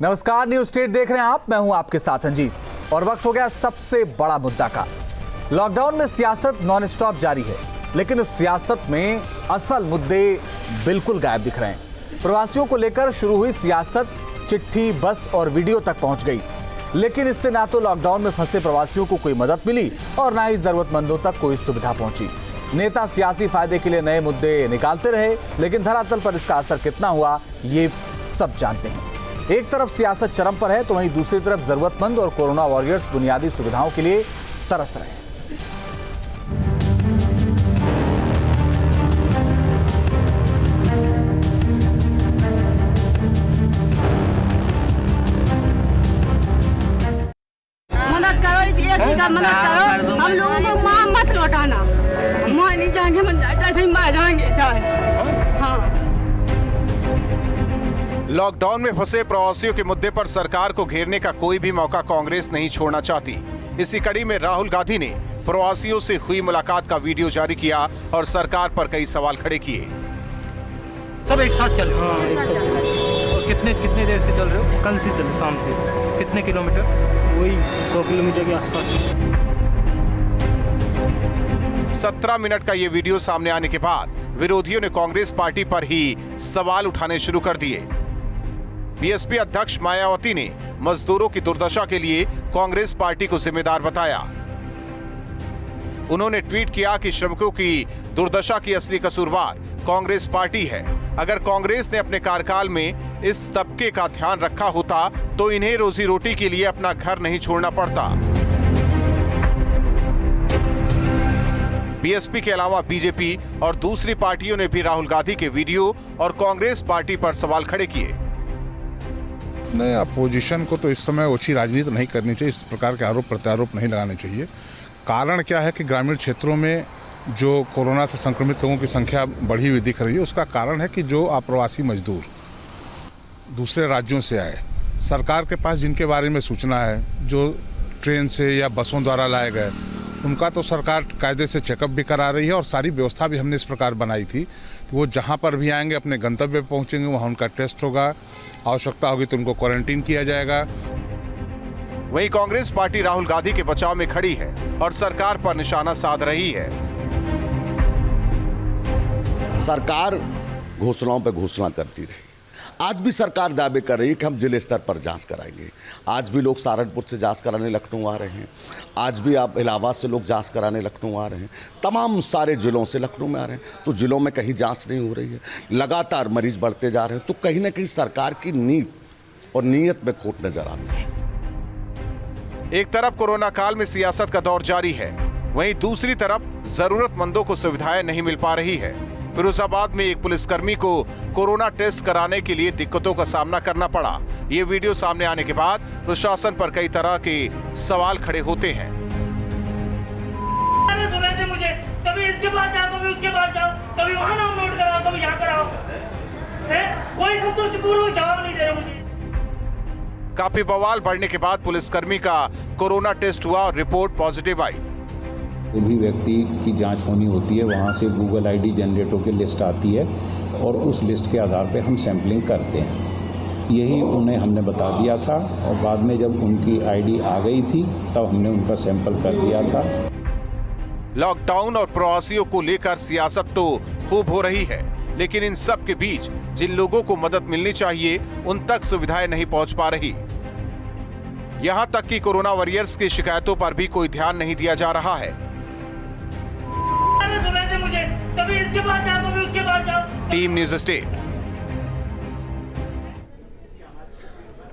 नमस्कार, news state देख रहे हैं आप। मैं हूं आपके साथ अंजीत और वक्त हो गया सबसे बड़ा मुद्दा का। लॉकडाउन में सियासत नॉन स्टॉप जारी है, लेकिन उस सियासत में असल मुद्दे बिल्कुल गायब दिख रहे हैं। प्रवासियों को लेकर शुरू हुई सियासत चिट्ठी, बस और वीडियो तक पहुंच गई, लेकिन इससे ना तो लॉकडाउन में फंसे प्रवासियों को कोई मदद मिली और ना ही जरूरतमंदों तक कोई सुविधा पहुंची। नेता सियासी फायदे के लिए नए मुद्दे निकालते रहे, लेकिन धरातल पर इसका असर कितना हुआ ये सब जानते हैं। एक तरफ सियासत चरम पर है, तो वहीं दूसरी तरफ जरूरतमंद और कोरोना वॉरियर्स बुनियादी सुविधाओं के लिए तरस रहे हैं। मदद करो, हम लोगों को वहाँ मत लौटाना। वहाँ नहीं जाएंगे, मर जाएंगे चाहे। हाँ। लॉकडाउन में फंसे प्रवासियों के मुद्दे पर सरकार को घेरने का कोई भी मौका कांग्रेस नहीं छोड़ना चाहती। इसी कड़ी में राहुल गांधी ने प्रवासियों से हुई मुलाकात का वीडियो जारी किया और सरकार पर कई सवाल खड़े किए। सब एक साथ चल रहे हैं? एक साथ चल रहे हैं। और कितने देर से चल रहे हो? कल से चले, शाम से। कितने किलोमीटर? वही 100 किलोमीटर के आसपास। 17 मिनट का ये वीडियो सामने आने के बाद विरोधियों ने कांग्रेस पार्टी पर ही सवाल उठाने शुरू कर दिए। बीएसपी अध्यक्ष मायावती ने मजदूरों की दुर्दशा के लिए कांग्रेस पार्टी को जिम्मेदार बताया। उन्होंने ट्वीट किया कि श्रमिकों की दुर्दशा की असली कसूरवार कांग्रेस पार्टी है। अगर कांग्रेस ने अपने कार्यकाल में इस तबके का ध्यान रखा होता तो इन्हें रोजी रोटी के लिए अपना घर नहीं छोड़ना पड़ता। बीएसपी के अलावा बीजेपी और दूसरी पार्टियों ने भी राहुल गांधी के वीडियो और कांग्रेस पार्टी पर सवाल खड़े किए। नहीं, अपोजिशन को तो इस समय ओछी राजनीति नहीं करनी चाहिए, इस प्रकार के आरोप प्रत्यारोप नहीं लगाने चाहिए। कारण क्या है कि ग्रामीण क्षेत्रों में जो कोरोना से संक्रमित लोगों की संख्या बढ़ी हुई दिख रही है, उसका कारण है कि जो अप्रवासी मजदूर दूसरे राज्यों से आए, सरकार के पास जिनके बारे में सूचना है, जो ट्रेन से या बसों द्वारा लाए गए, उनका तो सरकार कायदे से चेकअप भी करा रही है और सारी व्यवस्था भी हमने इस प्रकार बनाई थी कि वो जहाँ पर भी आएंगे अपने गंतव्य पे पहुँचेंगे, वहाँ उनका टेस्ट होगा, आवश्यकता होगी तो उनको क्वारंटीन किया जाएगा। वहीं कांग्रेस पार्टी राहुल गांधी के बचाव में खड़ी है और सरकार पर निशाना साध रही है। सरकार घोषणाओं पर घोषणा करती रही। आज भी सरकार दावे कर रही है कि हम जिले स्तर पर जांच कराएंगे। आज भी लोग सहारनपुर से जांच कराने लखनऊ आ रहे हैं। आज भी आप इलाहाबाद से लोग जांच कराने लखनऊ आ रहे हैं। तमाम सारे जिलों से लखनऊ में आ रहे हैं, तो जिलों में कहीं जांच नहीं हो रही है। लगातार मरीज बढ़ते जा रहे हैं, तो कहीं ना कहीं सरकार की नीति और नीयत में खोट नजर आता है। एक तरफ कोरोना काल में सियासत का दौर जारी है, वहीं दूसरी तरफ जरूरतमंदों को सुविधाएं नहीं मिल पा रही है। फिरोजाबाद में एक पुलिसकर्मी को कोरोना टेस्ट कराने के लिए दिक्कतों का सामना करना पड़ा। ये वीडियो सामने आने के बाद प्रशासन पर कई तरह के सवाल खड़े होते हैं। सुबह से मुझे कभी इसके पास जाओ, कभी उसके पास जाओ, कभी वहाँ नाम नोट कराओ, कभी यहाँ कराओ, कोई संतोषपूर्वक जवाब नहीं दे रहा मुझे। काफी बवाल बढ़ने के बाद पुलिसकर्मी का कोरोना टेस्ट हुआ और रिपोर्ट पॉजिटिव आई। जो भी व्यक्ति की जांच होनी होती है, वहाँ से गूगल आईडी जनरेट होकर लिस्ट आती है और उस लिस्ट के आधार पर हम सैंपलिंग करते हैं। यही उन्हें हमने बता दिया था और बाद में जब उनकी आईडी आ गई थी तब हमने उनका सैंपल कर दिया था। लॉकडाउन और प्रवासियों को लेकर सियासत तो खूब हो रही है, लेकिन इन सब के बीच जिन लोगों को मदद मिलनी चाहिए उन तक सुविधाएं नहीं पहुंच पा रही। यहां तक कि कोरोना वॉरियर्स की शिकायतों पर भी कोई ध्यान नहीं दिया जा रहा है। सुबह से मुझे कभी इसके पास जाओ, कभी उसके पास जाओ। Team news state.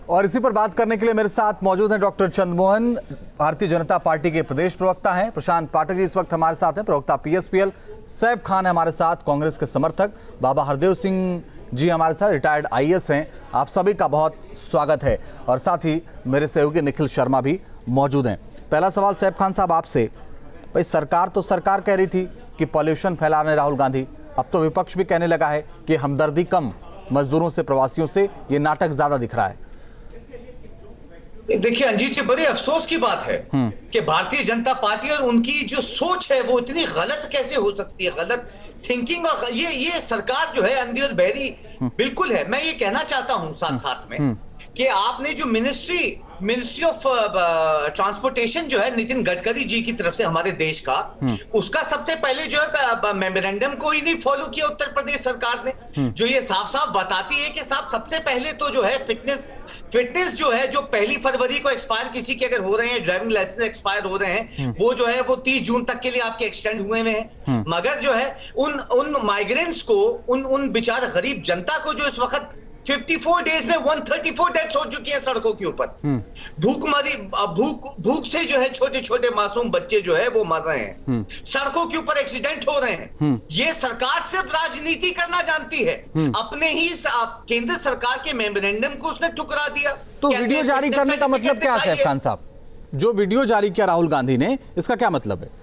और इसी पर बात करने के लिए मेरे साथ मौजूद हैं डॉक्टर चंद्रमोहन, भारतीय जनता पार्टी के प्रदेश प्रवक्ता हैं। प्रशांत पाठक जी इस वक्त हमारे साथ हैं, प्रवक्ता पीएसपीएल। सैफ खान है हमारे साथ, कांग्रेस के समर्थक। बाबा हरदेव सिंह जी हमारे साथ, रिटायर्ड आईएएस हैं। आप सभी का बहुत स्वागत है। और साथ ही मेरे सहयोगी निखिल शर्मा भी मौजूद हैं। पहला सवाल सैफ खान साहब आपसे, भाई सरकार तो सरकार कह रही थी कि पॉल्यूशन फैला रहे राहुल गांधी, अब तो विपक्ष भी कहने लगा है कि हमदर्दी कम, मजदूरों से, प्रवासियों से, ये नाटक ज्यादा दिख रहा है। देखिए अंजीत जी, बड़े अफसोस की बात है कि भारतीय जनता पार्टी और उनकी जो सोच है वो इतनी गलत कैसे हो सकती है। गलत थिंकिंग और ये सरकार जो है अंधी और बहरी बिल्कुल है। मैं ये कहना चाहता हूं साथ साथ में कि आपने जो मिनिस्ट्री ऑफ ट्रांसपोर्टेशन जो है नितिन गडकरी जी की तरफ से हमारे देश का, उसका सबसे पहले जो है मेमोरेंडम को ही नहीं फॉलो किया उत्तर प्रदेश सरकार ने, जो ये साफ साफ बताती है कि साहब सबसे पहले तो जो है फिटनेस जो है, जो 1 फरवरी को एक्सपायर किसी के अगर हो रहे हैं, ड्राइविंग लाइसेंस एक्सपायर हो रहे हैं, वो जो है वो 30 जून तक के लिए आपके एक्सटेंड हुए हैं। मगर जो है उन माइग्रेंट्स को, उन बेचारे गरीब जनता को जो इस वक्त 54 डेज में 134 डेथ्स हो चुकी हैं सड़कों के ऊपर, भूख से जो है छोटे छोटे मासूम बच्चे जो है वो मर रहे हैं, सड़कों के ऊपर एक्सीडेंट हो रहे हैं। ये सरकार सिर्फ राजनीति करना जानती है, अपने ही केंद्र सरकार के मेमोरेंडम को उसने ठुकरा दिया। तो वीडियो जारी करने का मतलब क्या है सैफ खान साहब? जो वीडियो जारी किया राहुल गांधी ने, इसका क्या मतलब है?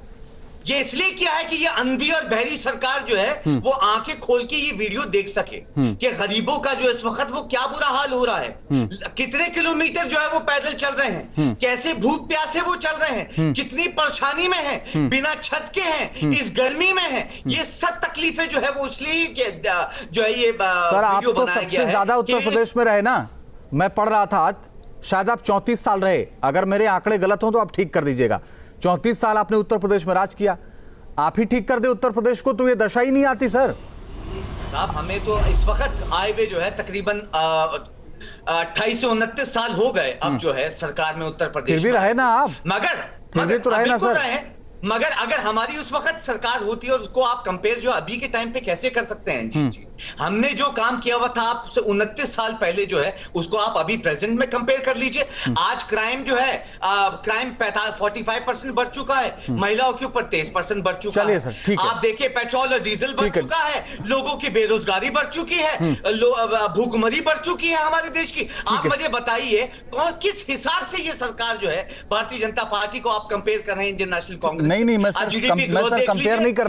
ये इसलिए किया है कि ये अंधी और बहरी सरकार जो है वो आंखें खोल के ये वीडियो देख सके कि गरीबों का जो इस वक्त वो क्या बुरा हाल हो रहा है, कितने किलोमीटर जो है वो पैदल चल रहे हैं, कैसे भूख प्यासे वो चल रहे हैं, कितनी परेशानी में है, बिना छत के हैं, इस गर्मी में है। ये सब तकलीफें जो है वो इसलिए जो है ये सर, आप तो सबसे ज्यादा उत्तर प्रदेश में रहे ना, मैं पढ़ रहा था, शायद आप 34 साल रहे, अगर मेरे आंकड़े गलत हो तो आप ठीक कर दीजिएगा। 34 साल आपने उत्तर प्रदेश में राज किया, आप ही ठीक कर दे उत्तर प्रदेश को तो ये दशा ही नहीं आती सर। साहब हमें तो इस वक्त आए हुए जो है तकरीबन 28 से 29 साल हो गए अब जो है सरकार में उत्तर प्रदेश फिर भी रहे ना आप, मगर तो रहे ना सर। मगर अगर हमारी उस वक्त सरकार होती है और उसको आप कंपेयर जो अभी के टाइम पे कैसे कर सकते हैं? जी हमने जो काम किया हुआ था आपसे 29 साल पहले जो है उसको आप अभी प्रेजेंट में कंपेयर कर लीजिए। आज क्राइम जो है क्राइम 45% बढ़ चुका है, महिलाओं के ऊपर 23% बढ़ चुका है। आप देखिए पेट्रोल और डीजल बढ़ चुका है, लोगों की बेरोजगारी बढ़ चुकी है, भूखमरी बढ़ चुकी है हमारे देश की। आप मुझे बताइए किस हिसाब से ये सरकार जो है भारतीय जनता पार्टी को आप कंपेयर कर रहे हैं इंडियन नेशनल कांग्रेस? नहीं, मैं सर कंपेयर नहीं कर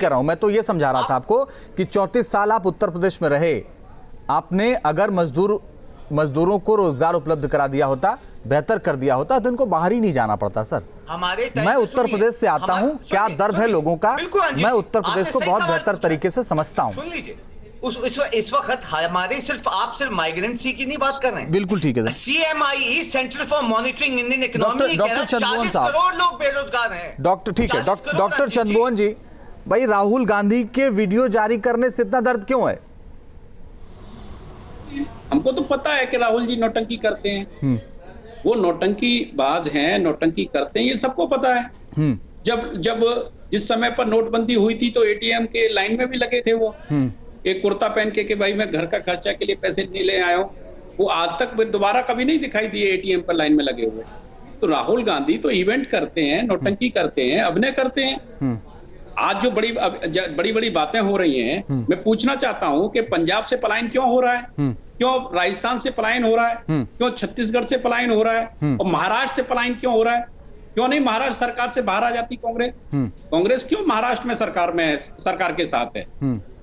रहा हूं, मैं तो ये समझा रहा था आपको कि 34 साल आप उत्तर प्रदेश में रहे, आपने अगर मजदूरों को रोजगार उपलब्ध करा दिया होता, बेहतर कर दिया होता, तो इनको बाहर ही नहीं जाना पड़ता सर। मैं उत्तर प्रदेश से आता हूं, क्या दर्द है लोगों का, मैं उत्तर प्रदेश को बहुत बेहतर तरीके से समझता हूं। सुन लीजिए, इस वक्त हमारे आप सिर्फ माइग्रेंट सी की नहीं बात कर रहे हैं। बिल्कुल ठीक है। CMIE centre for monitoring Indian economy, doctor Chandramohan साहब, 40 करोड़ लोग बेरोजगार हैं। डॉक्टर चंद्रमोहन जी, भाई राहुल गांधी के वीडियो जारी करने से इतना दर्द क्यों है? हमको तो पता है कि राहुल जी नौटंकी करते हैं, वो नौटंकी बाज हैं, नौटंकी करते हैं, ये सबको पता है। जब जिस समय पर नोटबंदी हुई थी तो ATM के लाइन में भी लगे थे वो, एक कुर्ता पहन के भाई मैं घर का खर्चा के लिए पैसे नहीं ले आया हूं, वो आज तक दोबारा कभी नहीं दिखाई दिए ATM पर लाइन में लगे हुए। तो राहुल गांधी तो इवेंट करते हैं, नौटंकी करते हैं, अभिनय करते हैं। आज जो बड़ी बातें हो रही हैं, मैं पूछना चाहता हूं कि पंजाब से पलायन क्यों हो रहा है, क्यों राजस्थान से पलायन हो रहा है, क्यों छत्तीसगढ़ से पलायन हो रहा है, और महाराष्ट्र से पलायन क्यों हो रहा है? क्यों नहीं महाराष्ट्र सरकार से बाहर आ जाती कांग्रेस क्यों महाराष्ट्र में सरकार के साथ है?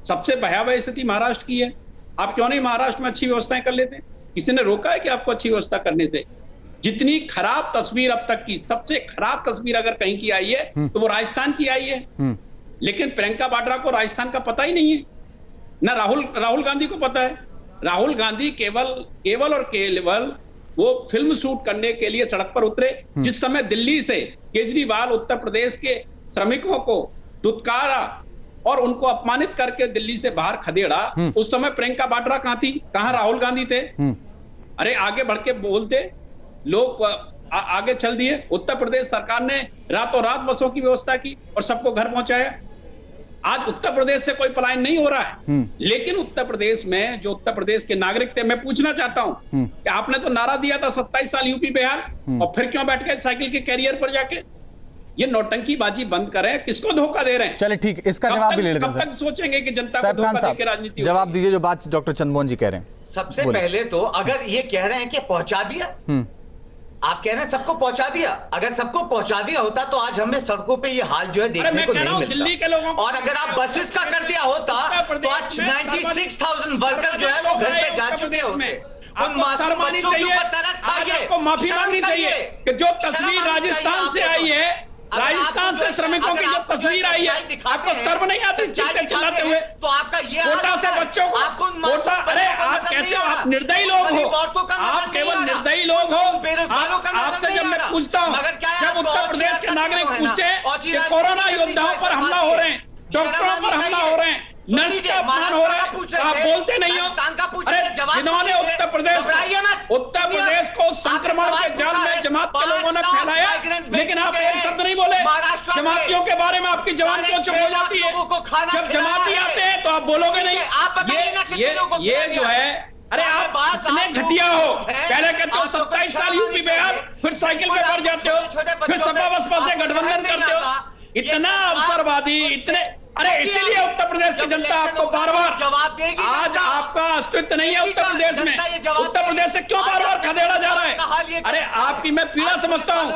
सबसे भयावह स्थिति महाराष्ट्र की है, आप क्यों नहीं महाराष्ट्र में अच्छी व्यवस्थाएं कर लेते? किसी ने रोका है कि आपको अच्छी व्यवस्था करने से? जितनी खराब तस्वीर अब तक की, सबसे खराब तस्वीर अगर कहीं की आई है तो वो राजस्थान की आई है। लेकिन प्रियंका वाड्रा को राजस्थान का पता ही नहीं है, ना राहुल गांधी को पता है। राहुल गांधी केवल और केवल वो फिल्म शूट करने के लिए सड़क पर उतरे। जिस समय दिल्ली से केजरीवाल उत्तर प्रदेश के श्रमिकों को दुत्कारा और उनको अपमानित करके दिल्ली से बाहर खदेड़ा, उस समय प्रियंका वाड्रा कहां थी, कहां राहुल गांधी थे? अरे आगे बढ़ के बोलते, लोग आगे चल दिए। उत्तर प्रदेश सरकार ने रातों रात बसों की व्यवस्था की और सबको घर पहुंचाया। आज उत्तर प्रदेश से कोई पलायन नहीं हो रहा है, लेकिन उत्तर प्रदेश में जो उत्तर प्रदेश के नागरिक थे, मैं पूछना चाहता हूं कि आपने तो नारा दिया था 27 साल यूपी बिहार, और फिर क्यों बैठ गए साइकिल के कैरियर पर जाके? ये नौटंकीबाजी बंद करें, किसको धोखा दे रहे हैं? चलिए ठीक, इसका जवाब भी ले लेते हैं। कब तक सोचेंगे कि जनता को धोखा देकर राजनीति? जवाब दीजिए जो बात डॉक्टर चंद्रमोहन जी कह रहे हैं। सबसे पहले तो अगर ये कह रहे हैं कि पहुंचा दिया, आप कह रहे हैं सबको पहुंचा दिया, अगर सबको पहुंचा दिया होता तो आज हमें सड़कों पे ये हाल जो है देखने को नहीं मिलता। और अगर आप बसेस का कर दिया होता तो आज 96,000 वर्कर जो है वो घर पे जा चुके होते। उन मासूम बच्चों के ऊपर तरस खाइए, आपको माफी मांगनी चाहिए कि जो तस्वीर राजस्थान से आई है, राजस्थान से श्रमिकों की जो तस्वीर आई है, आपको शर्म नहीं आती चिल्लाते हुए? तो आपका ये कोटा से बच्चों को, अरे आप कैसे, आप निर्दयी लोग हो, औरतों का नजर आप नहीं केवल आ रहा। निर्दयी लोग हो। बेरोजगारों का नजर आपसे नहीं जब आ मैं रहा। पूछता हूँ, मगर क्या है, जब आपको उत्तर प्रदेश औचित्य के नागरिक है ना? पूछे औचित्य कि कोरोना राजनीति योद्धाओं पर हमला हो रहे हैं, डॉक्टरों पर हमला हो रहे हैं, नर्स का अपमान हो रहा है, तो आप बोलते नहीं हो। अरे जिन्होंने उत्तर प्रदेश को संक्रमण के जाल में जमात के लोगों ने फैलाया, लेकिन आप एक शब्द नहीं बोले। जमातियों के बारे में आपकी जवान क्यों चुप हो जाती है? जब जमाती आते हैं तो आप बोलोगे नहीं। ये जो है, अरे आप इतने घटिया हो। पहले कहते हो 27 साल यूपी बिहार, फिर साइकिल पे बढ़ जाते हो, फिर सपा बसपा से गठबंधन करते हो। इतना अवसरवादी, इतने, अरे इसीलिए उत्तर प्रदेश की जनता आपको बार बार जवाब देगी। आज आपका अस्तित्व नहीं है उत्तर प्रदेश में। उत्तर प्रदेश से क्यों बार बार खदेड़ा जा रहा है? अरे आपकी मैं पीड़ा समझता हूँ।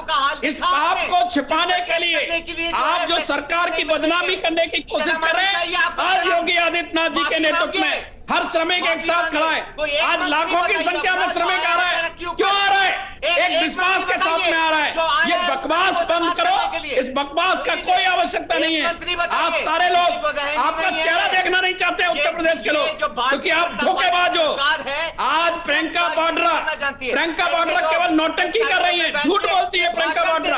इस पाप को छिपाने के लिए आप जो सरकार की बदनामी करने की कोशिश कर रहे हैं, आज योगी आदित्यनाथ जी के नेतृत्व में हर श्रमिक एक साथ खड़ा है। आज लाखों की संख्या में श्रमिक आ रहा है। क्यों आ रहा है? एक विश्वास के साथ में आ रहा है। ये बकवास बंद करो। इस बकवास का कोई आवश्यकता नहीं है। आप सारे लोग आपका चेहरा देखना नहीं चाहते उत्तर प्रदेश के लोग, क्योंकि आप धोखेबाज हो। आज प्रियंका वाड्रा केवल नौटंकी कर रही है, झूठ बोलती है प्रियंका वाड्रा।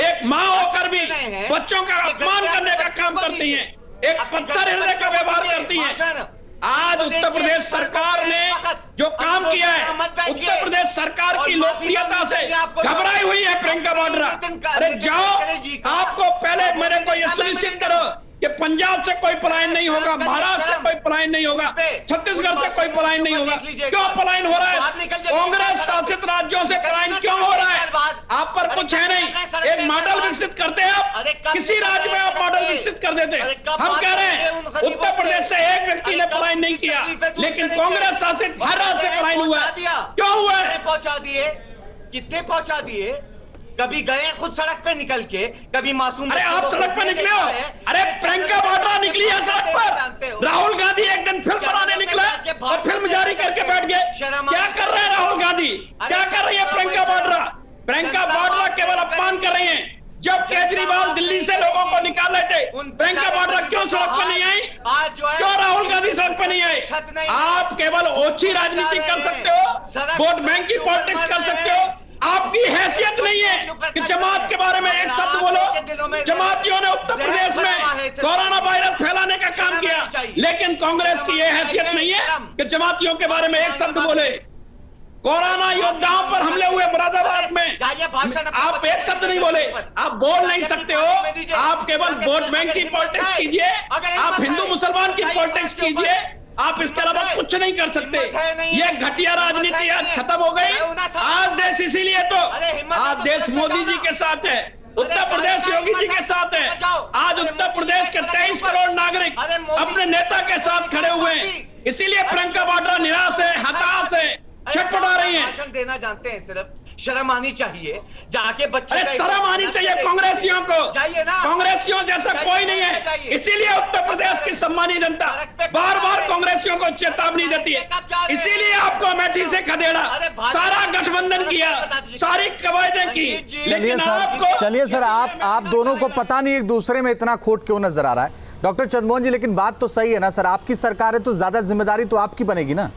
एक माँ होकर भी बच्चों का अपमान करने का काम करती है, एक पत्थर हिलने का व्यवहार करती है। आज उत्तर प्रदेश सरकार ने जो काम किया है, उत्तर प्रदेश सरकार की लोकप्रियता से घबराई हुई है प्रियंका वाड्रा। अरे जाओ, आपको पहले मेरे को ये सुनिश्चित करो कि पंजाब से कोई पलायन नहीं होगा, महाराष्ट्र से कोई पलायन नहीं होगा, छत्तीसगढ़ से कोई पलायन नहीं होगा। क्यों पलायन हो रहा है? कांग्रेस शासित राज्यों से पलायन क्यों हो रहा है? आप पर कुछ है नहीं। एक मॉडल विकसित करते हैं आप, किसी राज्य में आप मॉडल विकसित कर देते। हम कह रहे हैं उत्तर प्रदेश से एक व्यक्ति ने पलायन नहीं किया, लेकिन कांग्रेस शासित हर राज्य से पलायन हुआ। क्यों हुआ? पहुंचा दिए, कितने पहुंचा दिए? कभी गए खुद सड़क पे निकल के, कभी मासूम। अरे आप सड़क पे निकले हो? अरे प्रियंका वाड्रा निकली है सड़क पर। राहुल गांधी एक दिन फिल्म बनाने निकला और फिल्म जारी करके बैठ गए। क्या कर रहे हैं राहुल गांधी? क्या कर रही है प्रियंका वाड्रा? प्रियंका वाड्रा केवल अपमान कर रही है। जब केजरीवाल दिल्ली से लोगों को निकाल रहे थे, प्रियंका वाड्रा क्यों सड़क पर नहीं आई? क्यों राहुल गांधी सड़क पर नहीं आए? आप केवल ओछी राजनीति कर सकते हो, वोट बैंक की पॉलिटिक्स कर सकते हो। आपकी हैसियत नहीं है कि जमात के बारे में एक शब्द बोलो। जमातियों ने उत्तर प्रदेश में कोरोना वायरस फैलाने का काम किया, लेकिन कांग्रेस की यह हैसियत नहीं है कि जमातियों के बारे में एक शब्द बोले। कोरोना योद्धाओं पर हमले हुए मुरादाबाद में आप एक शब्द नहीं बोले। आप बोल नहीं सकते हो। आप केवल वोट बैंक की पॉलिटिक्स कीजिए, आप हिंदू मुसलमान की पॉलिटिक्स कीजिए, आप इसके अलावा कुछ नहीं कर सकते। ये घटिया राजनीति आज खत्म हो गई। आज देश इसीलिए तो आज देश मोदी जी के साथ है, उत्तर प्रदेश योगी जी के साथ है। आज उत्तर प्रदेश के 23 करोड़ नागरिक अपने नेता के साथ खड़े हुए हैं। इसीलिए प्रियंका वाड्रा निराश है, हताश है, छटपटा रही है। भाषण देना जानते हैं, सिर्फ शर्म आनी चाहिए। जाके बच्चों अरे शर्म आनी चाहिए कांग्रेसियों को। कांग्रेसियों जैसा कोई नहीं है। इसीलिए उत्तर प्रदेश की सम्मानित जनता बार बार कांग्रेसियों को चेतावनी देती है। इसीलिए आपको अमेठी से खदेड़ा, सारा गठबंधन किया, सारी कवायदें की। चलिए सर, आप दोनों को पता नहीं एक दूसरे में इतना खोट क्यों नजर आ रहा है। डॉक्टर चंद्रमोहन जी, लेकिन बात तो सही है ना सर, आपकी सरकार है तो ज्यादा जिम्मेदारी तो आपकी बनेगी ना।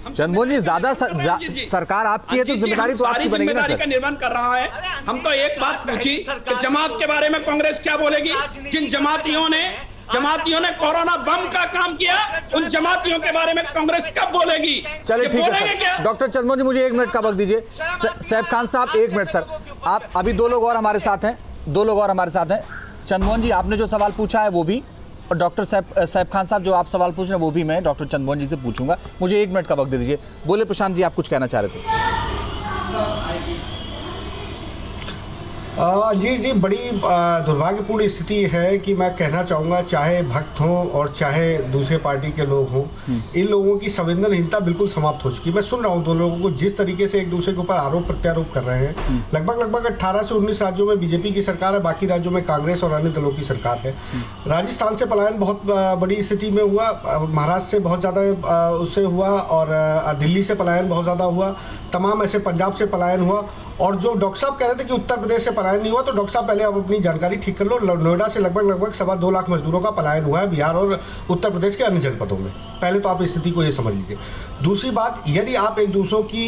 चंद्रमोहन जी, ज्यादा सरकार आपकी है तो जिम्मेदारी तो आपकी बनेगी ना सर। का निर्माण कर रहा है। हम तो एक बात पूछी कि जमात के बारे में कांग्रेस क्या बोलेगी? जिन जमातियों ने कोरोना बम का काम किया, उन जमातियों के बारे में कांग्रेस कब बोलेगी? चलिए ठीक है सर। डॉक्टर चंद्रमोहन जी, मुझे 1 मिनट का वक्त दीजिए। सैफ खान साहब 1 मिनट सर। आप अभी 2 लोग और हमारे साथ हैं, 2 लोग और हमारे साथ हैं। चंद्रमोहन जी, आपने जो सवाल पूछा है वो भी, और डॉक्टर सैफ खान साहब जो आप सवाल पूछ रहे हैं वो भी मैं डॉक्टर चंद्रमोहन जी से पूछूंगा। मुझे 1 मिनट का वक्त दे दीजिए। बोले प्रशांत जी, आप कुछ कहना चाह रहे थे। जी, बड़ी दुर्भाग्यपूर्ण स्थिति है कि मैं कहना चाहूँगा, चाहे भक्त हों और चाहे दूसरे पार्टी के लोग हों, इन लोगों की संवेदनहीनता बिल्कुल समाप्त हो चुकी है। मैं सुन रहा हूँ दोनों लोगों को जिस तरीके से एक दूसरे के ऊपर आरोप प्रत्यारोप कर रहे हैं। लगभग 18 से 19 राज्यों में बीजेपी की सरकार है, बाकी राज्यों में कांग्रेस और अन्य दलों की सरकार है। राजस्थान से पलायन बहुत बड़ी स्थिति में हुआ, महाराष्ट्र से बहुत ज़्यादा उससे हुआ, और दिल्ली से पलायन बहुत ज़्यादा हुआ, तमाम ऐसे पंजाब से पलायन हुआ। और जो डॉक्टर साहब कह रहे थे कि उत्तर प्रदेश से पलायन नहीं हुआ तो डॉक्टर साहब पहले आप अपनी जानकारी ठीक कर लो। नोएडा से लगभग 2.25 लाख मजदूरों का पलायन हुआ है बिहार और उत्तर प्रदेश के अन्य जनपदों में। पहले तो आप स्थिति को ये समझ लीजिए। दूसरी बात, यदि आप एक दूसरों की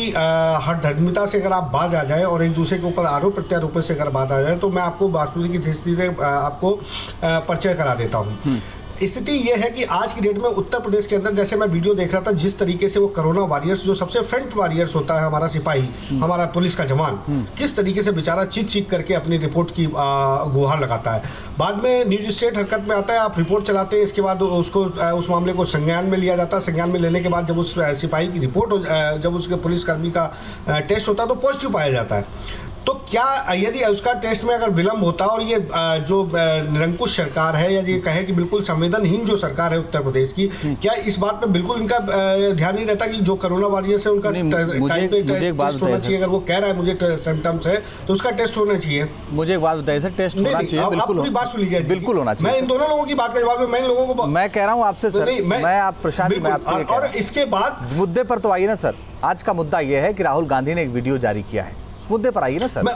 हठधर्मिता से अगर आप बाज आ जाए और एक दूसरे के ऊपर आरोप प्रत्यारोप से अगर बात आ जाए तो मैं आपको वास्तविक की स्थिति से आपको परिचय करा देता हूँ। स्थिति ये है कि आज की डेट में उत्तर प्रदेश के अंदर, जैसे मैं वीडियो देख रहा था, जिस तरीके से वो कोरोना वॉरियर्स, जो सबसे फ्रंट वॉरियर्स होता है हमारा सिपाही, हमारा पुलिस का जवान, किस तरीके से बेचारा चीख करके अपनी रिपोर्ट की गुहार लगाता है। बाद में न्यूज स्टेट हरकत में आता है, आप रिपोर्ट चलाते हैं, इसके बाद उसको उस मामले को संज्ञान में लिया जाता है। संज्ञान में लेने के बाद जब उस सिपाही की रिपोर्ट, जब उसके पुलिसकर्मी का टेस्ट होता है तो पॉजिटिव पाया जाता है। तो क्या यदि उसका टेस्ट में अगर विलंब होता और ये जो निरंकुश सरकार है या ये कहे कि बिल्कुल संवेदनहीन जो सरकार है उत्तर प्रदेश की, क्या इस बात पे बिल्कुल इनका ध्यान नहीं रहता कि जो कोरोना वॉरियर्स है उनका टाइम पे टेस्ट होना चाहिए? अगर वो कह रहा है मुझे सिम्टम्स है तो उसका टेस्ट होना चाहिए। मुझे एक बात बताइए सर, टेस्ट होना चाहिए? बिल्कुल, पूरी बात सुन लीजिए, बिल्कुल होना चाहिए। मैं इन दोनों लोगों की बात का जवाब है, मैं इन लोगों को मैं कह रहा हूँ आपसे सर, मैं आप प्रशांत जी, मैं आपसे, और इसके बाद मुद्दे पर तो आइए ना सर। आज का मुद्दा यह है कि राहुल गांधी ने एक वीडियो जारी किया है, उस मुद्दे पर आइए ना सर।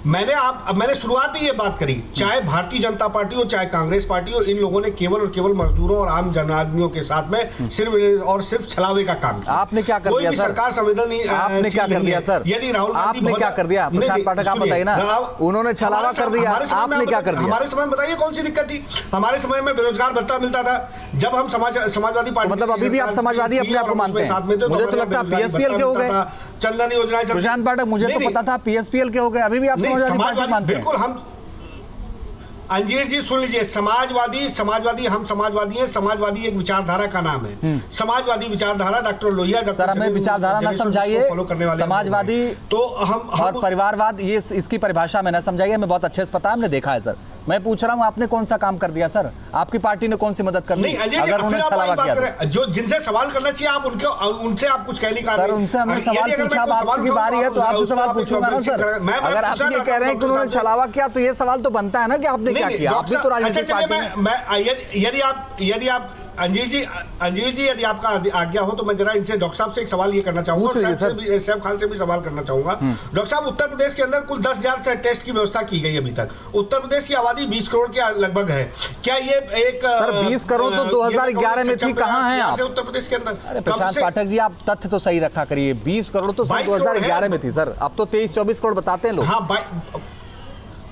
मैंने शुरुआत में ये बात करी, चाहे भारतीय जनता पार्टी हो चाहे कांग्रेस पार्टी हो, इन लोगों ने केवल और केवल मजदूरों और आम जन आदमियों के साथ में सिर्फ छलावे का काम किया। आपने क्या कर दिया सर? सरकार संवेदन नहीं, आपने क्या कर दिया सर? यदि राहुल गांधी, आपने क्या कर दिया? प्रशांत पाठक आप बताइए ना, उन्होंने छलावा कर दिया, आपने क्या कर दिया? हमारे समय में बताइए कौन सी दिक्कत थी? हमारे समय में बेरोजगार भत्ता मिलता था जब हम समाजवादी पार्टी, मतलब अभी भी आप समाजवादी अपने आप को मानते हैं? मुझे तो लगता है पीएसपीएल के हो गए, चंदन योजना। प्रशांत पाठक, मुझे तो पता था पीएसपीएल के हो गए, अभी भी आप समाजवादी पार्टी मानते हैं? बिल्कुल। हम अंजीर जी सुन लीजिए, समाजवादी हम समाजवादी हैं। समाजवादी एक विचारधारा का नाम है, समाजवादी विचारधारा। डॉक्टर लोहिया, सर हमें विचारधारा ना समझाइए, समाजवादी तो हम और परिवारवाद, ये इसकी परिभाषा में ना समझाइए, हमें बहुत अच्छे से पता है, हमने देखा है सर। मैं पूछ रहा हूँ आपने कौन सा काम कर दिया सर? आपकी पार्टी ने कौन सी मदद कर दी अगर उन्होंने छलावा किया तो? जो जिनसे सवाल करना चाहिए आप उनसे आप कुछ कहने का सर, उनसे हमने सवाल पूछा, अब आपकी बारी है तो आपसे सवाल पूछूंगा ना सर। अगर आप ये कह रहे हैं कि उन्होंने छलावा किया तो ये सवाल तो बनता है ना कि आपने क्या किया? आप भी तो राजनीतिक पार्टी। यदि आप अंजीर जी यदि आपका आज्ञा हो तो मैं जरा इनसे डॉक्टर साहब से एक सवाल ये करना चाहूंगा, सैफ खान से भी सवाल करना चाहूंगा। डॉक्टर साहब, उत्तर प्रदेश के अंदर कुल 10,000 टेस्ट की व्यवस्था की गई अभी तक। उत्तर प्रदेश की आबादी 20 करोड़ के लगभग है। क्या ये एक सर 20 करोड़ तो 2011 में थी, कहाँ हैं आप उत्तर प्रदेश के अंदर? अरे प्रशांत पाठक जी, आप तथ्य तो सही रखा करिए। 20 करोड़ तो 2011 में थी सर, अब तो 23-24 करोड़ बताते हैं लोग। हाँ,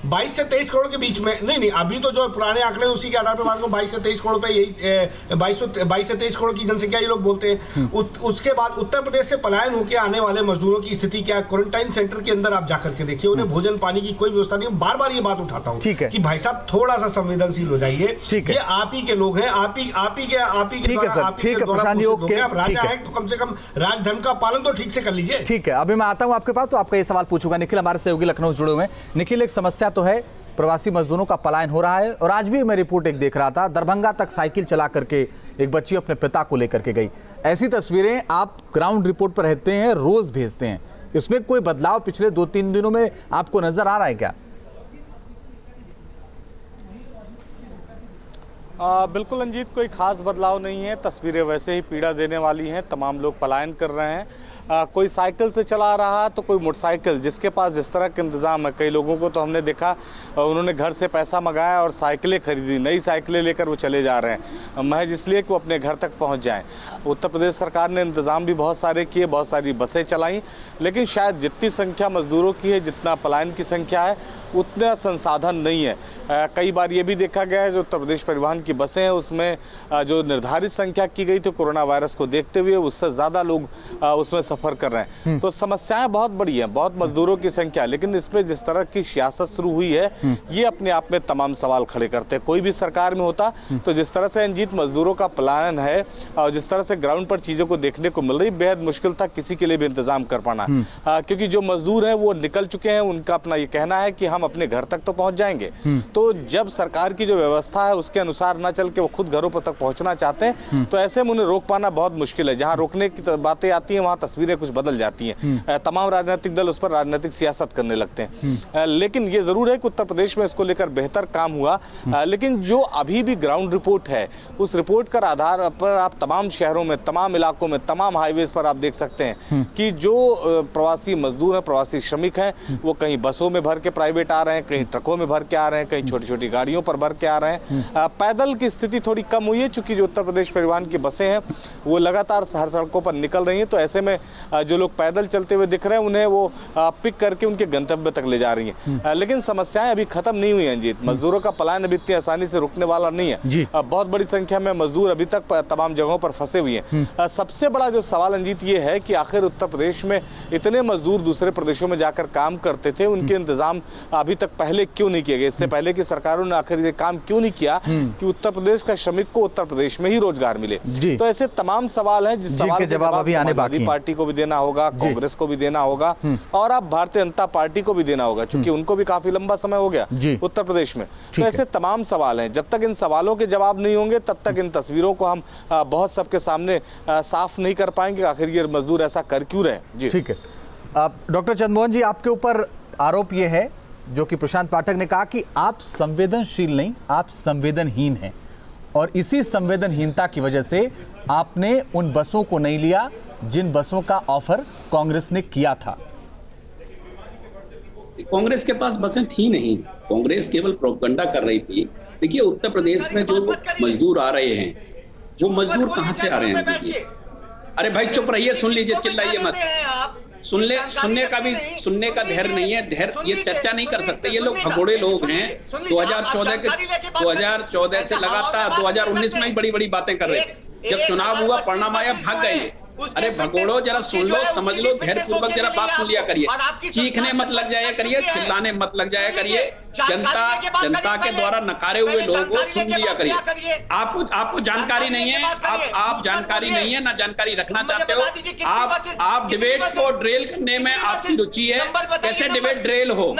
22 से 23 करोड़ के बीच में। नहीं, अभी तो जो पुराने आंकड़े उसी के आधार पर बात करूं, 22 से 23 करोड़ पे, यही 22 से 23 करोड़ की जनसंख्या ये लोग बोलते हैं। उसके बाद उत्तर प्रदेश से पलायन होकर आने वाले मजदूरों की स्थिति क्या है? क्वारंटाइन सेंटर के अंदर आप जाकर के देखिए, उन्हें भोजन पानी की कोई व्यवस्था नहीं। बार बार ये बात उठाता हूँ कि भाई साहब थोड़ा सा संवेदनशील हो जाइए। ये आप ही के लोग हैं, आप ही के ठीक है सर, ठीक है प्रशांत जी, ओके, आप राजा हैं तो कम से कम राजधर्म का पालन तो ठीक से कर लीजिए। ठीक है, अभी मैं आता हूँ आपके पास तो आपका ये सवाल पूछूंगा। निखिल हमारे सहयोगी लखनऊ जुड़े हुए हैं। निखिल, एक समस्या तो है, प्रवासी मजदूरों का पलायन हो रहा है, और आज भी मैं रिपोर्ट एक देख रहा था, दरभंगा तक साइकिल चला करके एक बच्ची अपने पिता को लेकर के गई। ऐसी तस्वीरें आप ग्राउंड रिपोर्ट पर रहते हैं, रोज भेजते हैं, इसमें कोई बदलाव पिछले 2-3 दिनों में आपको नजर आ रहा है क्या? बिल्कुल अंजीत, कोई खास बदलाव नहीं है। तस्वीरें वैसे ही पीड़ा देने वाली हैं। तमाम लोग पलायन कर रहे हैं। कोई साइकिल से चला रहा तो कोई मोटरसाइकिल, जिसके पास जिस तरह के इंतज़ाम है। कई लोगों को तो हमने देखा उन्होंने घर से पैसा मंगाया और साइकिलें खरीदी, नई साइकिलें लेकर वो चले जा रहे हैं महज इसलिए कि वो अपने घर तक पहुंच जाएं। उत्तर प्रदेश सरकार ने इंतज़ाम भी बहुत सारे किए, बहुत सारी बसें चलाईं, लेकिन शायद जितनी संख्या मजदूरों की है, जितना पलायन की संख्या है, उतना संसाधन नहीं है। कई बार ये भी देखा गया है जो उत्तर प्रदेश परिवहन की बसें हैं उसमें जो निर्धारित संख्या की गई थी कोरोना वायरस को देखते हुए, उससे ज़्यादा लोग उसमें सफ़र कर रहे हैं। तो समस्याएं बहुत बड़ी हैं, बहुत मजदूरों की संख्या, लेकिन इसमें जिस तरह की सियासत शुरू हुई है ये अपने आप में तमाम सवाल खड़े करते हैं। कोई भी सरकार में होता तो जिस तरह से अंजीत मजदूरों का पलायन है और जिस तरह से ग्राउंड पर चीज़ों को देखने को मिल रही, बेहद मुश्किल था किसी के लिए भी इंतजाम कर पाना, क्योंकि जो मजदूर हैं वो निकल चुके हैं। उनका अपना ये कहना है कि हम अपने घर तक तो पहुंच जाएंगे। तो जब सरकार की जो व्यवस्था है उसके अनुसार ना चल के वो खुद घरों पर तक पहुंचना चाहते हैं, तो ऐसे में उन्हें रोक पाना बहुत मुश्किल है। जहां रोकने की बातें आती हैं वहां तस्वीरें तस्वीरें कुछ बदल जाती हैं। तमाम राजनीतिक दल उस पर राजनीतिक सियासत करने लगते हैं। लेकिन ये जरूर है कि उत्तर प्रदेश में इसको लेकर बेहतर काम हुआ। लेकिन जो अभी भी ग्राउंड रिपोर्ट है, उस रिपोर्ट का आधार पर आप तमाम शहरों में, तमाम इलाकों में, तमाम हाईवेज पर आप देख सकते हैं कि जो प्रवासी मजदूर हैं, प्रवासी श्रमिक हैं, वो कहीं बसों में भर के प्राइवेट आ रहे हैं, कहीं ट्रकों में भर के आ रहे हैं, कहीं छोटी छोटी गाड़ियों पर भर के आ रहे हैं। पैदल की स्थिति थोड़ी कम हुई है, चूंकि जो उत्तर प्रदेश परिवहन की बसें हैं वो लगातार हर सड़कों पर निकल रही हैं, तो ऐसे में जो लोग पैदल चलते हुए दिख रहे हैं उन्हें वो पिक करके उनके गंतव्य तक ले जा रही हैं। लेकिन समस्याएं अभी खत्म नहीं हुई हैं जीत। मजदूरों का पलायन अभी इतनी आसानी से रुकने वाला नहीं है। बहुत बड़ी संख्या में मजदूर अभी तक तमाम जगहों पर फंसे हुए हैं। सबसे बड़ा जो सवाल अंजीत ये है कि आखिर उत्तर प्रदेश में इतने मजदूर दूसरे प्रदेशों में जाकर काम करते थे, उनके इंतजाम अभी तक पहले क्यों नहीं किए गए? इससे पहले की सरकारों ने आखिर ये काम क्यों नहीं किया कि उत्तर प्रदेश का श्रमिक को उत्तर प्रदेश में ही रोजगार मिले? तो ऐसे तमाम सवाल हैं जिस सवाल के जवाब अभी आने बाकी हैं। पार्टी को भी देना होगा, कांग्रेस को भी देना होगा और अब भारतीय जनता पार्टी को भी देना होगा, क्योंकि उनको भी काफी लंबा समय हो गया उत्तर प्रदेश में। तो ऐसे तमाम सवाल हैं। जब तक इन सवालों के जवाब नहीं होंगे तब तक इन तस्वीरों को हम बहुत सबके सामने साफ नहीं कर पाएंगे आखिर ये मजदूर ऐसा कर क्यों रहे। जी ठीक है। डॉक्टर चंद्रमोहन जी, आपके ऊपर आरोप ये है जो कि प्रशांत पाठक ने कहा कि आप संवेदनशील नहीं, आप संवेदनहीन हैं, और इसी संवेदनहीनता की वजह से आपने उन बसों को नहीं लिया जिन बसों का ऑफर कांग्रेस ने किया था। कांग्रेस के पास बसें थी नहीं, कांग्रेस केवल प्रोपगंडा कर रही थी। देखिए उत्तर प्रदेश में जो मजदूर आ रहे हैं वो मजदूर कहां से आ रहे हैं? देखिए, अरे भाई चुप रहिए, सुन लीजिए, चिल्लाइए मत। सुनने का धैर्य नहीं है, ये चर्चा नहीं कर सकते। ये लोग भगोड़े लोग हैं। 2014 से लगातार 2019 में ही बड़ी बड़ी बातें कर रहे थे। जब चुनाव हुआ, परिणाम आया, भाग गए। अरे भगोड़ो, जरा सुन लो, समझ लो, धैर्य पूर्वक जरा बात सुन लिया करिए। चीखने मत लग जाया करिए, चिल्लाने मत लग जाया करिए। जनता के द्वारा नकारे हुए लोगों को सुन लिया करिए। आपको जानकारी नहीं है, आप जानकारी नहीं है, ना जानकारी रखना चाहते हो। आप डिबेट को ड्रिल करने में आपकी रुचि है। कैसे डिबेट ड्रिल हो,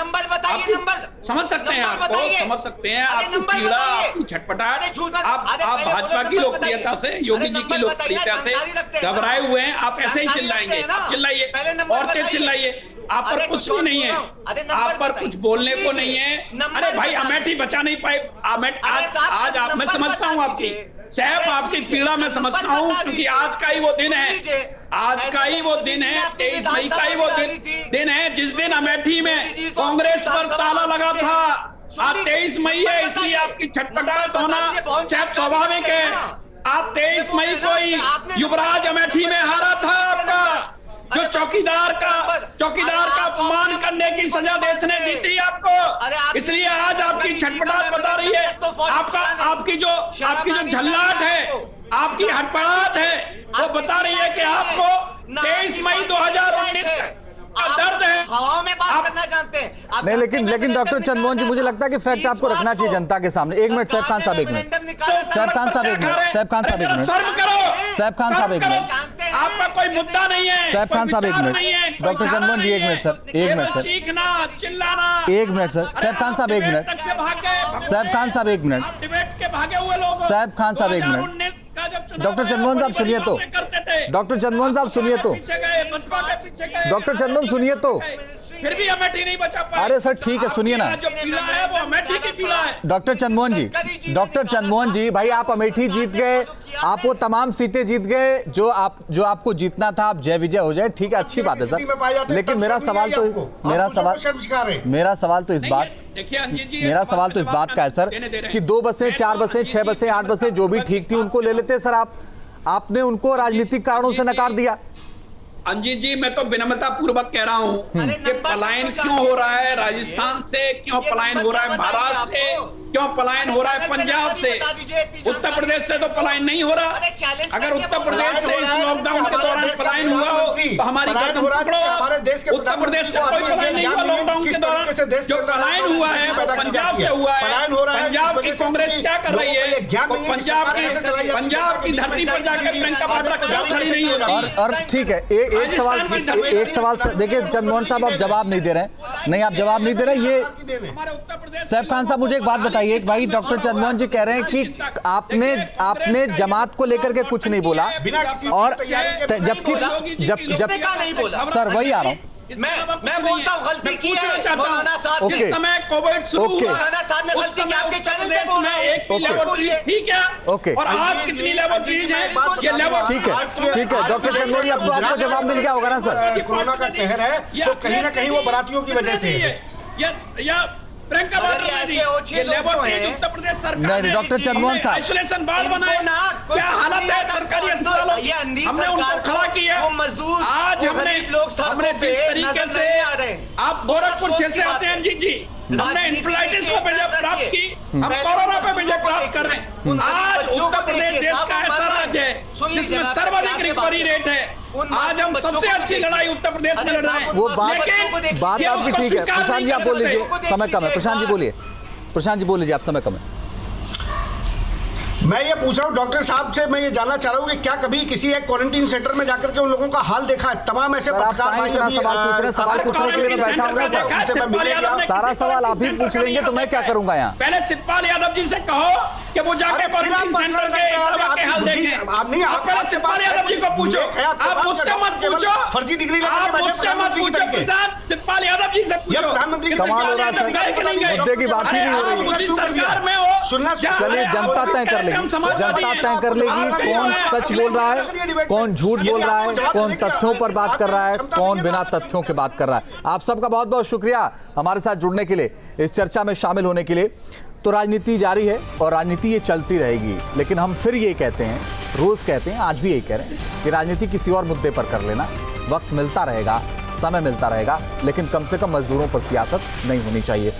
समझ सकते हैं, आपको समझ सकते हैं। आपकी पीड़ा, आपकी झटपटाहट, आप भाजपा की लोकप्रियता से, योगी जी की लोकप्रियता से घबराए हुए हैं। आप ऐसे ही चिल्लाएंगे, चिल्लाइए और तेज चिल्लाइए। आप पर कुछ भी नहीं है, आप पर कुछ बोलने को नहीं है। अरे भाई, अमेठी बचा नहीं पाए। आज आप, मैं समझता हूँ आपकी साहब, आपकी पीड़ा मैं समझता हूँ, क्योंकि आज का ही वो दिन है, आज का ही वो दिन है, 23 मई का ही वो दिन है जिस दिन अमेठी में कांग्रेस पर ताला लगा था। आज 23 मई है, इसलिए आपकी छटपटाहट होना शायद स्वाभाविक है। आप 23 मई को ही युवराज अमेठी में हारा था आपका, जो चौकीदार का अपमान करने की सजा देश ने दी थी आपको। इसलिए आज आपकी छटपटाहट बता रही है, आपकी जो झल्लाहट है, आपकी हड़बड़ाहट है, वो बता रही है कि आपको 23 मई 2019 दर्द है। हवाओं में बात करना जानते हैं नहीं, लेकिन डॉक्टर चंद्रमोहन जी, मुझे लगता है कि फैक्ट आपको रखना चाहिए जनता के सामने। एक मिनट सैफ खान साहब, एक मिनट सैफ खान साहब, एक मिनट सैफ खान साहब, एक मिनट सैफ खान साहब, एक मिनट आपका कोई मुद्दा नहीं है। सैफ खान साहब, एक मिनट डॉक्टर चंद्रमोहन जी, एक मिनट सर, एक मिनट सर, चीखना चिल्लाना, एक मिनट सर, सैफ खान साहब, एक मिनट सैफ खान साहब, एक मिनट सैफ खान साहब, एक मिनट। डॉक्टर चंद्रमोहन साहब सुनिए तो, डॉक्टर चंद्रमोहन साहब सुनिए तो, डॉक्टर चंद्रमोहन सुनिए तो, फिर भी अमेठी नहीं बचा पाए। अरे सर ठीक है, सुनिए ना। जो पीड़ा है वो अमेठी की पीड़ा है। डॉक्टर चंद्रमोहन जी भाई, आप अमेठी जीत गए, आप वो तमाम सीटें जीत गए जो आपको जीतना था, आप जय विजय हो जाए, ठीक है, अच्छी बात है सर। लेकिन मेरा सवाल तो इस बात का है सर कि 2 बसें, 4 बसें, 6 बसें, 8 बसें जो भी ठीक थी उनको ले लेते सर। आपने उनको राजनीतिक कारणों से नकार दिया। अंजीत जी, मैं तो विनम्रता पूर्वक कह रहा हूं कि पलायन क्यों हो रहा है राजस्थान से, क्यों पलायन हो रहा है महाराष्ट्र से, क्यों पलायन हो रहा है पंजाब से, उत्तर प्रदेश से तो पलायन नहीं हो रहा। अगर उत्तर प्रदेश से इस लॉकडाउन के दौरान पलायन हुआ हो तो हमारी कदम पकड़ो। उत्तर प्रदेश से कोई पलायन नहीं हुआ लॉकडाउन के दौरान। जो पलायन हुआ है वो पंजाब से हुआ है। पंजाब की कांग्रेस क्या कर रही है? पंजाब की धरती पर जाकर प्रियंका वाड्रा खड़ी नहीं होती। और ठीक है, एक सवाल देखिए चंद्रमोहन साहब, आप जवाब नहीं दे रहे हैं। नहीं, आप जवाब नहीं दे रहे। ये सैफ खान साहब, मुझे एक बात बताइए भाई, डॉक्टर चंद्रमोहन जी कह रहे हैं कि आपने जमात को लेकर के कुछ नहीं बोला, और जब नहीं बोला सर वही आ रहा हूँ, मैं बोलता हूँ गलती की है मौलाना साहब। जिस समय कोविड शुरू हुआ, मौलाना साहब ने गलती की, आपके चैनल पे बोल रहा हूँ। एक लेबोरेटरी थी क्या? और आज कितनी लेबोरेटरीज हैं? ये लेबोरेटरी ठीक है डॉक्टर चंदेरी, अब तो आपको जवाब मिल गया होगा ना सर। कोरोना का कहर है तो कहीं ना कहीं वो बरातियों की वजह से है। या प्रियंका उत्तर प्रदेश सरकार नहीं, डॉक्टर चंद्रमोहन साहब, आइसोलेशन वार्ड बनाए, क्या हालत है सरकारी अस्पतालों? हमने उनको खड़ा किया। आज हमने जिस तरीके से आप गोरखपुर क्षेत्र से आते हैं जी, हमने इंफ्लुएंजाइटिस को विजय प्राप्त की, हम कोरोना पे विजय प्राप्त कर रहे हैं। आज उत्तर प्रदेश देश का ऐसा राज्य है जिसमें सर्वाधिक रिकवरी रेट है। आज हम सबसे अच्छी लड़ाई उत्तर प्रदेश में लड़ रहे हैं। वो बात आपकी ठीक है। प्रशांत जी आप बोल लीजिए, समय कम है। प्रशांत जी बोलिए, प्रशांत जी बोल लीजिए, आप समय कम है। मैं ये पूछ रहा हूँ डॉक्टर साहब से, मैं ये जानना चाह रहा हूँ कि क्या कभी किसी एक क्वारंटीन सेंटर में जाकर के उन लोगों का हाल देखा है? तमाम ऐसे पत्रकार भाई सवाल पूछने के लिए मैं बैठा हूँ, सारा सवाल आप ही पूछ लेंगे तो मैं क्या करूंगा यहाँ? पहले शिवपाल यादव जी से कहो कि वो जाके क्वारंटीन सेंटर के हाल देखें। आप नहीं, आप पहले शिवपाल यादव जी को पूछो, आप मुझसे मत पूछो, फर्जी डिग्री आप मुझसे मत पूछो प्रसाद, शिवपाल यादव जी से पूछो। प्रधानमंत्री कमाल हो रहा है, मुद्दे की बात ही नहीं हो रही। सरकार में हो, चलिए जनता तय कर लेगी, जनता तय कर लेगी कौन सच बोल रहा है, कौन झूठ बोल रहा है, कौन तथ्यों पर बात कर रहा है, कौन बिना तथ्यों के बात कर रहा है। आप सबका बहुत बहुत शुक्रिया हमारे साथ जुड़ने के लिए, इस चर्चा में शामिल होने के लिए। तो राजनीति जारी है और राजनीति ये चलती रहेगी, लेकिन हम फिर ये कहते हैं, रोज कहते हैं, आज भी यही कह रहे हैं कि राजनीति किसी और मुद्दे पर कर लेना। वक्त मिलता रहेगा, समय मिलता रहेगा, लेकिन कम से कम मजदूरों पर सियासत नहीं होनी चाहिए।